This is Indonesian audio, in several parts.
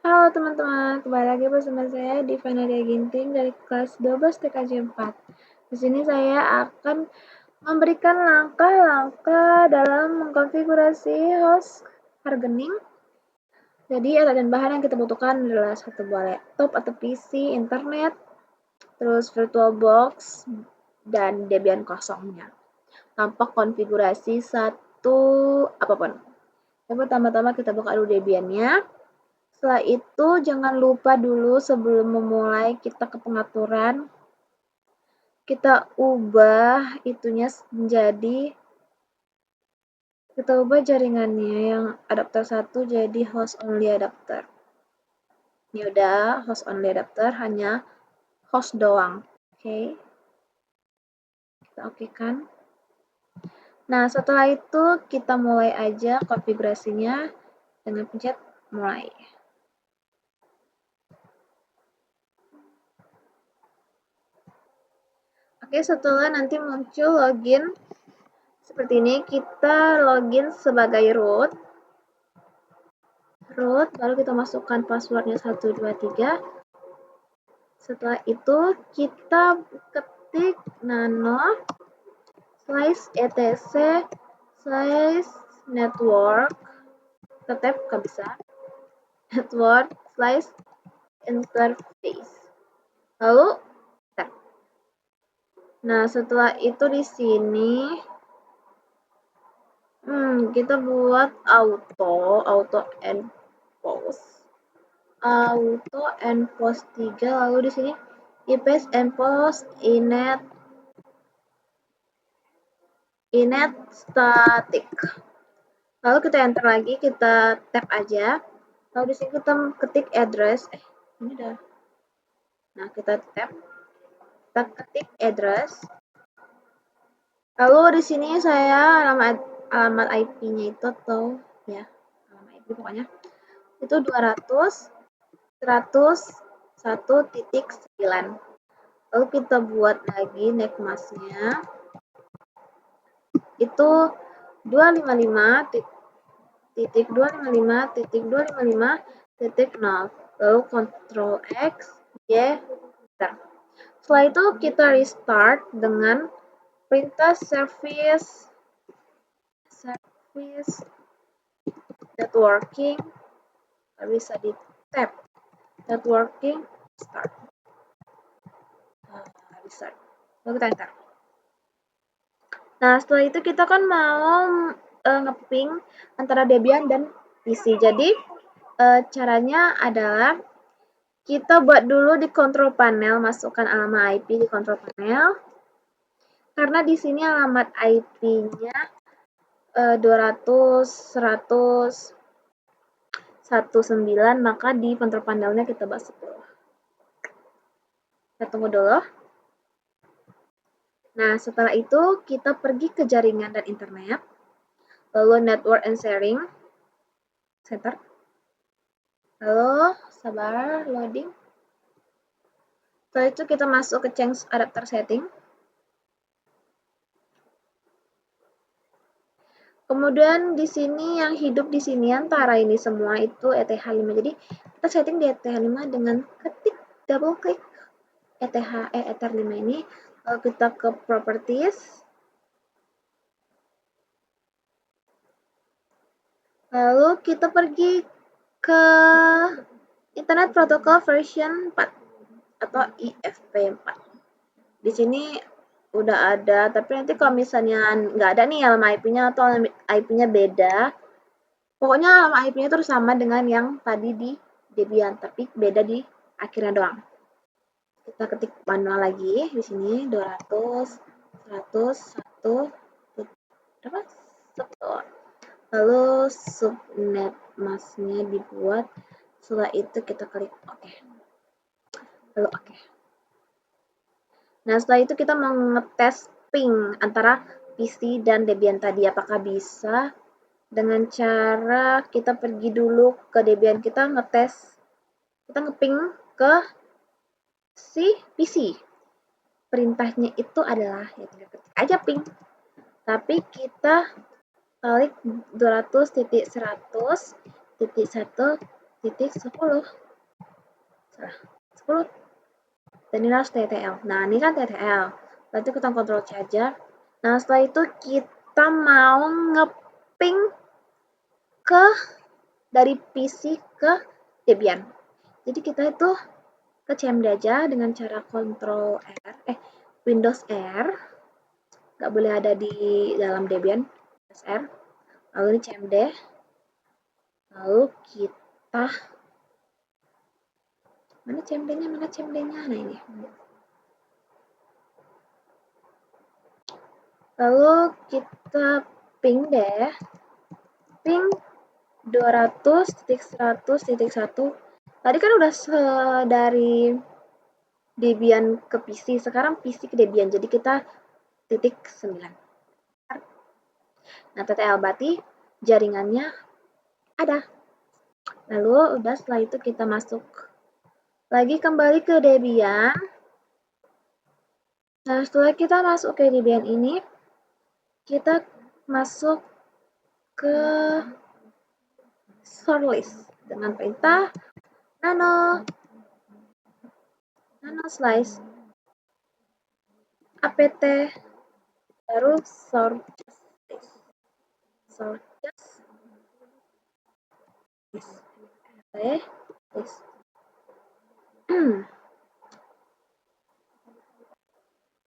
Halo teman-teman, kembali lagi bersama saya Diva Nadia Ginting dari kelas 12 TKJ 4. Di sini saya akan memberikan langkah-langkah dalam mengkonfigurasi host hardening. Jadi alat dan bahan yang kita butuhkan adalah satu buah laptop atau PC, internet, terus VirtualBox, dan Debian kosongnya. Tanpa konfigurasi satu apapun. Yang pertama-tama kita buka dulu Debiannya. Setelah itu jangan lupa dulu sebelum memulai kita ke pengaturan, kita ubah itunya menjadi, kita ubah jaringannya yang adapter 1 jadi host only adapter. Ini udah host only adapter, hanya host doang. Oke. Kita oke kan. Nah, setelah itu kita mulai aja konfigurasinya dengan pencet mulai. Oke, setelah nanti muncul login seperti ini, kita login sebagai root, lalu kita masukkan passwordnya 123. Setelah itu kita ketik nano /etc /network, kita tab nggak bisa, network /interface, lalu tab. Nah, setelah itu di sini kita buat auto and post 3, lalu di sini ipaste and post init static. Lalu kita enter lagi, kita tab aja. Lalu di sini kita ketik address. Ini udah. Nah, kita tab. Kita ketik address. Lalu di sini saya alamat IP-nya itu atau ya, alamat IP pokoknya. Itu 200.101.9. Lalu kita buat lagi netmasknya itu 255.255.255.0, lalu Ctrl X, Y, enter. Setelah itu kita restart dengan perintah service networking, bisa di tab networking start. Restart. Lalu kita enter. Nah, setelah itu kita kan mau nge-ping antara Debian dan PC. Jadi, caranya adalah kita buat dulu di control panel, masukkan alamat IP di control panel. Karena di sini alamat IP-nya 200.100.19, maka di control panelnya kita buat 10. Kita tunggu dulu. Nah, setelah itu kita pergi ke jaringan dan internet, lalu network and sharing, center, lalu sabar loading. Setelah itu kita masuk ke change adapter setting. Kemudian di sini yang hidup di sini antara ini semua itu ETH5. Jadi kita setting di ETH5 dengan ketik double klik Ether5 ini. Lalu kita ke properties. Lalu kita pergi ke Internet Protocol version 4 atau IFP4. Di sini udah ada, tapi nanti kalau misalnya nggak ada nih alamat IP-nya atau IP-nya beda, pokoknya alamat IP-nya terus sama dengan yang tadi di Debian, tapi beda di akhirnya doang. Kita ketik manual lagi di sini 200.101. Berapa? 1. Lalu subnet masknya dibuat. Setelah itu kita klik OK. Lalu OK. Nah, setelah itu kita mau ngetes ping antara PC dan Debian tadi. Apakah bisa? Dengan cara kita pergi dulu ke Debian, kita ngetes, kita ngeping ke si PC. Perintahnya itu adalah, ya tinggal ketik aja ping. Tapi kita klik 200.100.1 10. Salah. 10. Dan ini harus TTL. Nah, ini kan TTL. Berarti kita kontrol C aja. Nah, setelah itu kita mau ngeping dari PC ke Debian. Jadi kita itu ke CMD aja dengan cara Ctrl R, Windows R. Nggak boleh ada di dalam Debian. Windows R. Lalu ini CMD. Lalu kita mana CMD-nya? Nah, ini. Lalu kita ping deh. Ping 200.100.1. Tadi kan udah dari Debian ke PC, sekarang PC ke Debian. Jadi kita titik 9. Nah, TTL berarti jaringannya ada. Lalu udah setelah itu kita masuk lagi kembali ke Debian. Nah, setelah kita masuk ke Debian ini, kita masuk ke shortlist dengan perintah nano slice apt baru shortlist.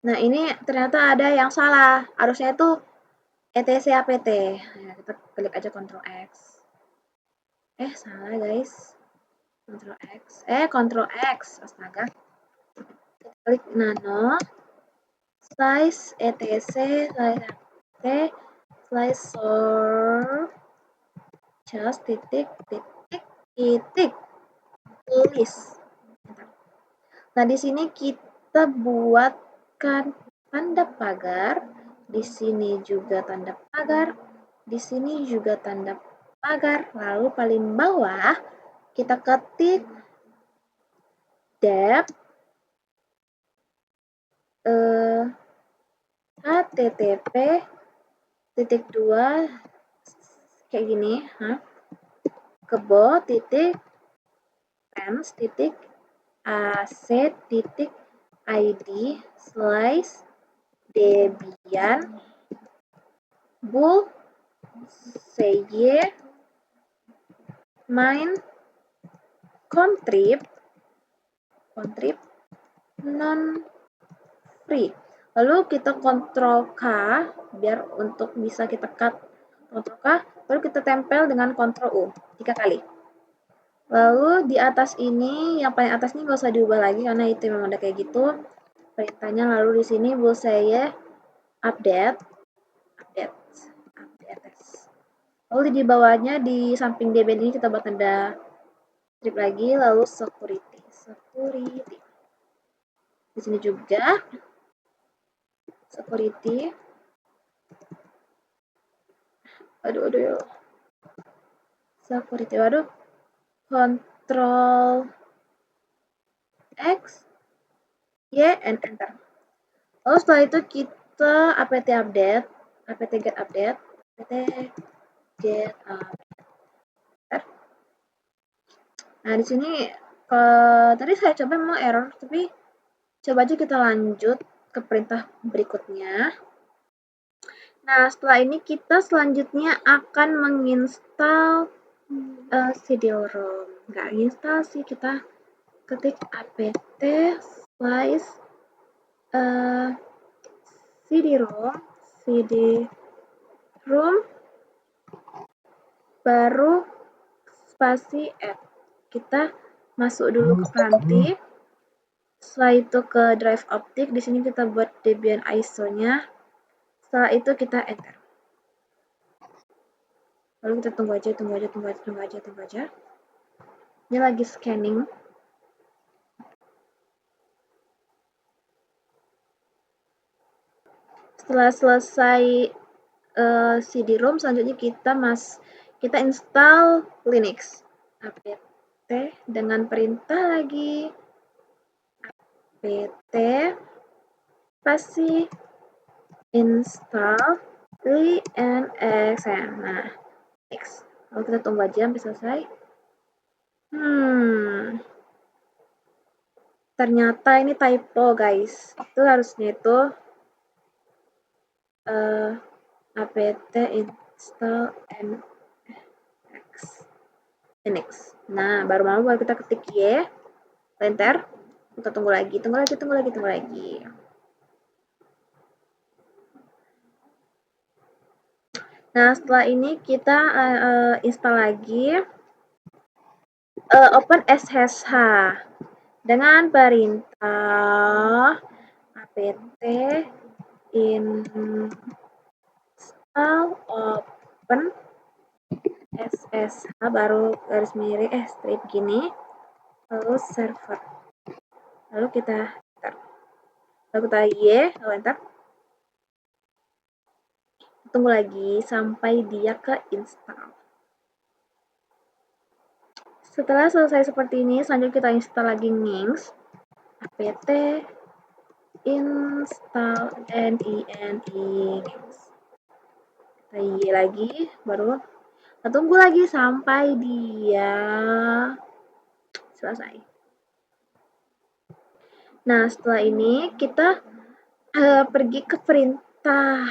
Nah, ini ternyata ada yang salah. Harusnya itu etc apt. Nah, kita klik aja Ctrl X. Salah guys. Ctrl X. Astaga. Kita klik nano slice etc slice apt slice just titik list. Nah, di sini kita buatkan tanda pagar, di sini juga tanda pagar, di sini juga tanda pagar, lalu paling bawah kita ketik dep http:// kayak gini, kebo titik pens titik ac.id /debian bull seye main contrib non free. Lalu kita Ctrl K biar untuk bisa kita cut. Ctrl K, baru kita tempel dengan Ctrl U 3 kali. Lalu di atas ini, yang paling atas ini nggak usah diubah lagi karena itu memang udah kayak gitu perintahnya. Lalu di sini saya update. Lalu di bawahnya di samping Debian ini kita buat tanda strip lagi, lalu security. Di sini juga security. Security, Ctrl X, Y, and enter. Lalu setelah itu kita apt get update, Nah, di sini tadi saya coba memang error, tapi coba aja kita lanjut ke perintah berikutnya. Nah, setelah ini kita selanjutnya akan menginstal CD-ROM. Nggak install sih, kita ketik apt slice CD-ROM baru spasi add. Kita masuk dulu ke Pranti. Setelah itu ke drive optik, di sini kita buat Debian ISO-nya. Setelah itu kita enter. Lalu kita tunggu aja. Ini lagi scanning. Setelah selesai CD-ROM, selanjutnya kita install Linux. apt dengan perintah lagi apt spasi install linux. Nah, next. Lalu kita tunggu aja sampai selesai. ternyata ini typo guys. Itu harusnya itu apt install nx. Nah, baru kita ketik y, enter. Kita tunggu lagi. Nah, setelah ini kita install lagi open SSH dengan perintah apt install open SSH baru garis miring strip gini, lalu server, lalu kita enter, lalu kita lalu enter. Tunggu lagi sampai dia ke install. Setelah selesai seperti ini, selanjutnya kita install lagi Nginx apt install Nginx. Kita lagi, baru kita tunggu lagi sampai dia selesai. Nah, setelah ini kita pergi ke perintah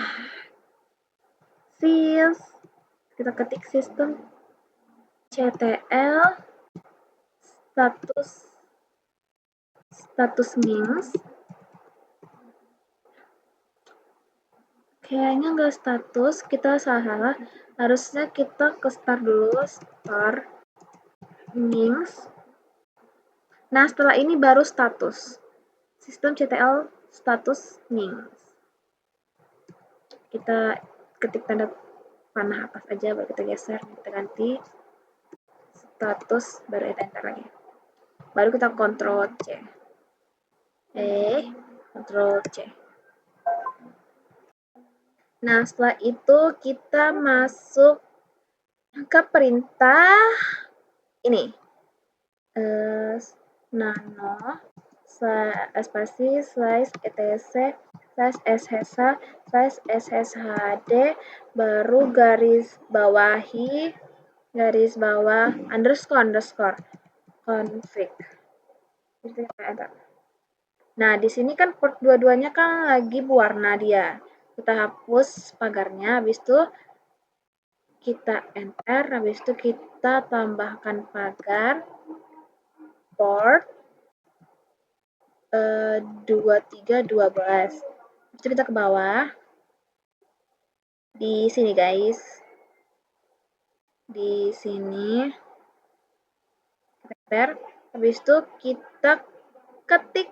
sys, kita ketik sistem ctl status Nginx. Kayaknya nggak status, kita salah. Harusnya kita ke start dulu, start Nginx. Nah, setelah ini baru status. Sistem CTL status Nginx. Kita ketik tanda panah atas aja, baru kita geser, kita ganti status, baru enter lagi. Baru kita Ctrl C. Ctrl C. Nah, setelah itu kita masuk ke perintah ini. Nano spasi slash etc slash sshd baru garis bawah underscore config. Nah, di sini kan port dua-duanya kan lagi berwarna dia. Kita hapus pagarnya, habis itu kita enter, habis itu kita tambahkan pagar port 2312. Itu kita ke bawah. Di sini guys. Di sini. Enter. Habis itu kita ketik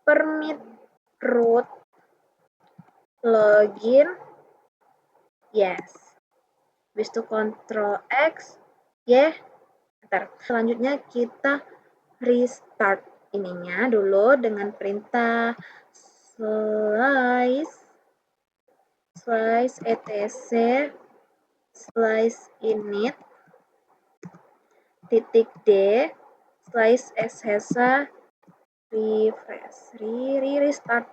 permit root login. Yes. Habis itu Ctrl X. Enter. Selanjutnya kita restart ininya dulu dengan perintah slice etc slice init titik d slice ssh refresh restart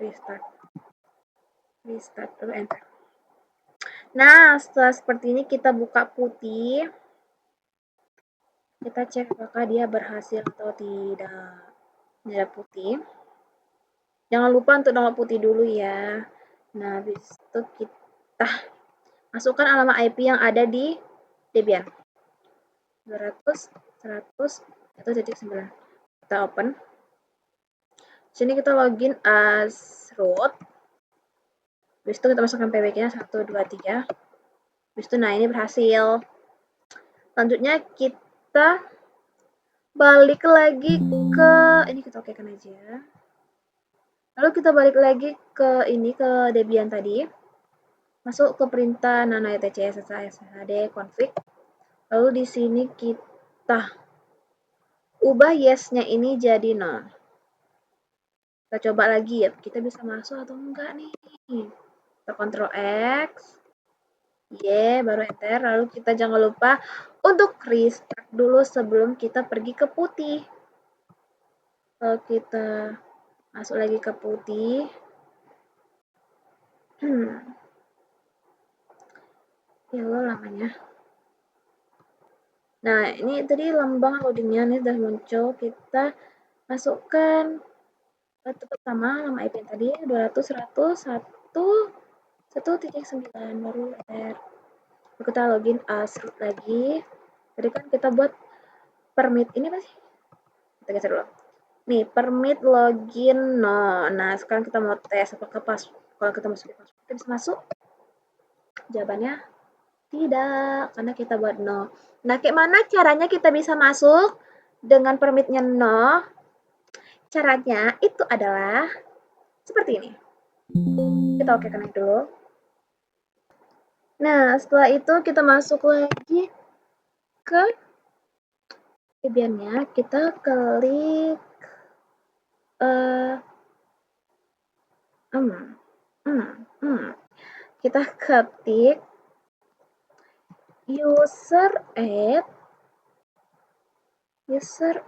dulu enter. Nah, setelah seperti ini kita buka putih, kita cek apakah dia berhasil atau tidak. Merah putih. Jangan lupa untuk download putih dulu ya. Nah, habis itu kita masukkan alamat IP yang ada di Debian. 200.100.1.9. Kita open. Sini kita login as root. Habis itu kita masukkan PWK-nya 123. Habis itu nah ini berhasil. Selanjutnya kita balik lagi ke ini, kita okekan aja. Lalu kita balik lagi ke ini, ke Debian tadi. Masuk ke perintah nano etc sshd config. Lalu di sini kita ubah yes-nya ini jadi nol. Kita coba lagi ya, kita bisa masuk atau enggak nih. Kita Ctrl X. Baru enter. Lalu kita jangan lupa untuk restart dulu sebelum kita pergi ke putih. Lalu kita masuk lagi ke putih. Ya Allah lamanya. Nah, ini tadi lambang loadingnya nih udah muncul. Kita masukkan tetap sama nama IP yang tadi 200.100.1.9 baru enter. Kita login as root lagi. Tadi kan kita buat permit ini apa sih? Kita geser dulu. Nih, permit login no. Nah, sekarang kita mau tes apakah pas kalau kita masukin password kita bisa masuk? Jawabannya tidak, karena kita buat no. Nah, kayak mana caranya kita bisa masuk dengan permitnya no? Caranya itu adalah seperti ini. Kita oke connect dulu. Nah, setelah itu kita masuk lagi ke Debian-nya, kita klik kita ketik user add user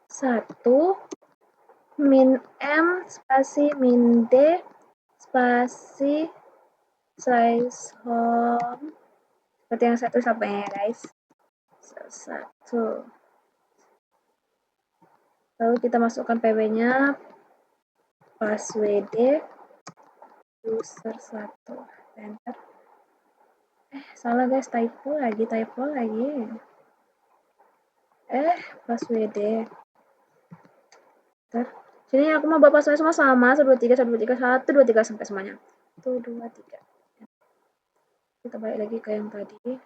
1 min m spasi min d spasi size home seperti yang satu sampai ya guys. Satu. Lalu kita masukkan pb-nya password user 1 enter. Salah guys, typo lagi password sini aku mau bawa password semua sama 123 sampai semuanya 123. Kita balik lagi ke yang tadi.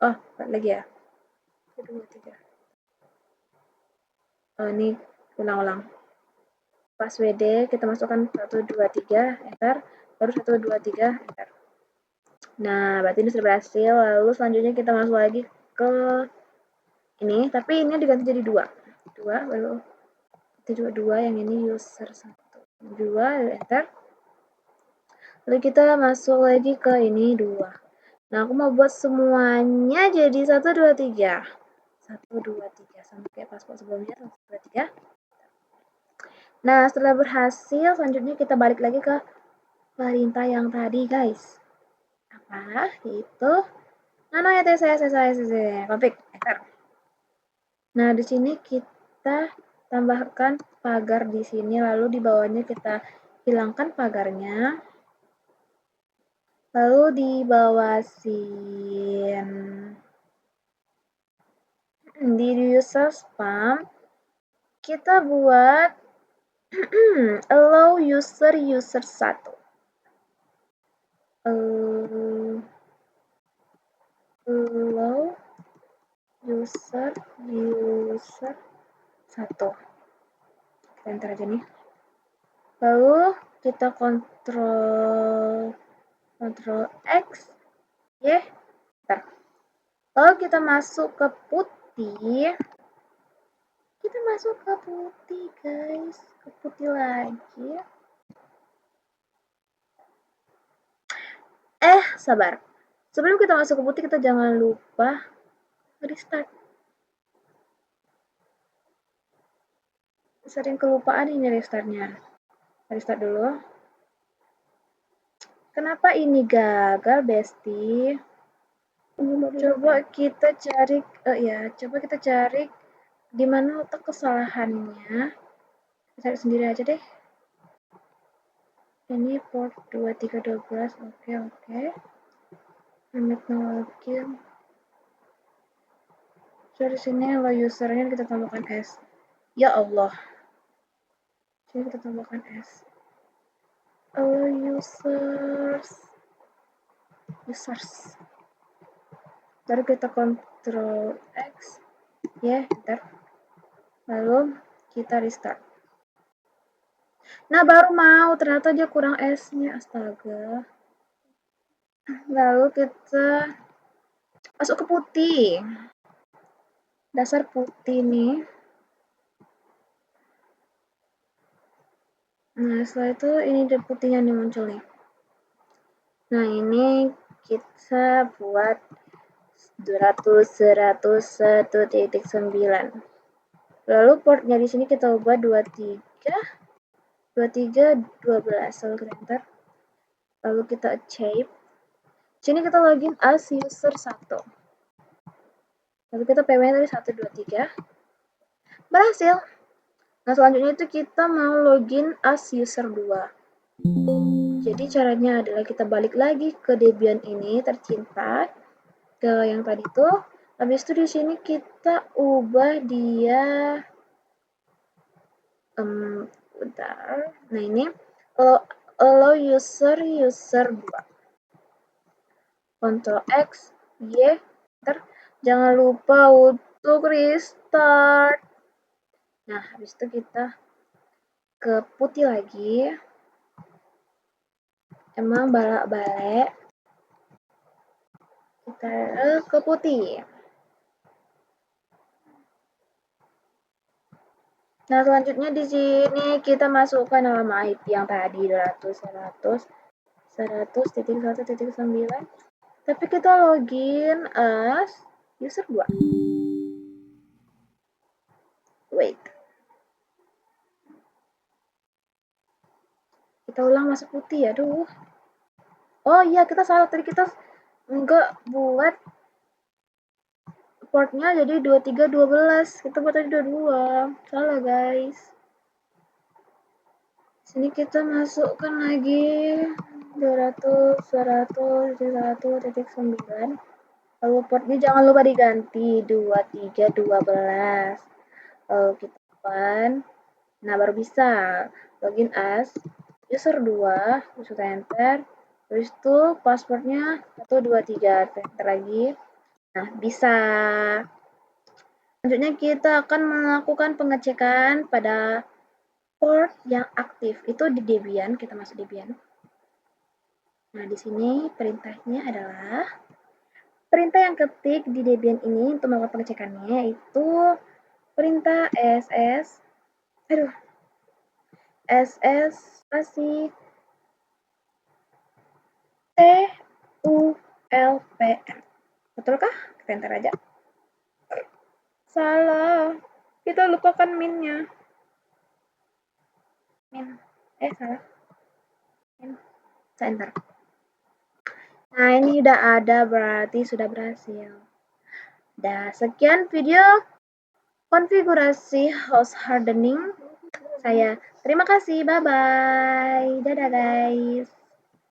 Oh, balik lagi ya. 123. Oh, ini ulang-ulang. Password kita masukkan 123 enter, baru 123 enter. Nah, berarti ini sudah berhasil. Lalu selanjutnya kita masuk lagi ke ini, tapi ini diganti jadi 2 baru itu juga 2, yang ini user 1 2 enter. Lalu kita masuk lagi ke ini 2. Nah, aku mau buat semuanya jadi 123 sama kayak paspor sebelumnya 123. Nah, setelah berhasil, selanjutnya kita balik lagi ke perintah yang tadi, guys. Apa? Itu nano config enter. Nah, di sini kita tambahkan pagar di sini, lalu di bawahnya kita hilangkan pagarnya. Lalu di bawah di user spam kita buat allow user 1. Allow user 1. Kita enter aja nih. Lalu kita kontrol X ya. Lalu kita masuk ke putih. Guys, ke putih lagi. Sabar. Sebelum kita masuk ke putih, kita jangan lupa restart. Sering kelupaan ini restartnya. Restart dulu. Kenapa ini gagal, Besti? Coba kita cari di mana letak kesalahannya. Kita cari sendiri aja deh. Ini port 2312. Oke. Permit login. Di sini lo usernya kita tambahkan S. Ya Allah. Sini kita tambahkan S. Users. Baru kita kontrol X. Ya, enter. Lalu kita restart. Nah, baru mau. Ternyata dia kurang S-nya. Astaga. Lalu kita masuk ke putih. Dasar putih nih. Nah, setelah itu ini putihnya nih muncul nih. Nah, ini kita buat 200.100.1.9. Lalu portnya di sini kita ubah 2312. Lalu kita enter. Lalu kita achieve. Sini kita login as user 1. Lalu kita PM-nya tadi 1, 2, 3. Berhasil. Nah, selanjutnya itu kita mau login as user 2. Jadi caranya adalah kita balik lagi ke Debian ini tercinta, ke yang tadi tuh. Habis itu di sini kita ubah dia bentar. Nah, ini allow user 2. Ctrl X, Y, enter. Jangan lupa untuk restart. Nah, habis itu kita ke putih lagi. Emang balak-balik. Kita ke putih. Nah, selanjutnya di sini kita masukkan nama IP yang tadi 100.1.1.1.9. Tapi kita login as user 2. Wait. Kita ulang masuk putih, aduh. Oh iya, kita salah tadi, kita enggak buat portnya jadi 2312. Kita buat tadi 22. Salah, guys. Sini kita masukkan lagi 200.1.1.9. Lalu portnya jangan lupa diganti 2312. Lalu kita open. Nah, baru bisa login as user 2, terus kita enter. Terus itu passwordnya 123, enter lagi. Nah, bisa. Selanjutnya kita akan melakukan pengecekan pada port yang aktif. Itu di Debian, kita masuk Debian. Nah, di sini perintahnya adalah perintah yang ketik di Debian ini untuk melakukan pengecekannya itu perintah ss spasi TULPM. Betulkah? Kita enter aja. Salah. Kita lupakan min-nya. Salah. Min. Saya enter. Nah, ini udah ada, berarti sudah berhasil. Dah, sekian video konfigurasi host hardening saya. Terima kasih. Bye-bye. Dadah, guys.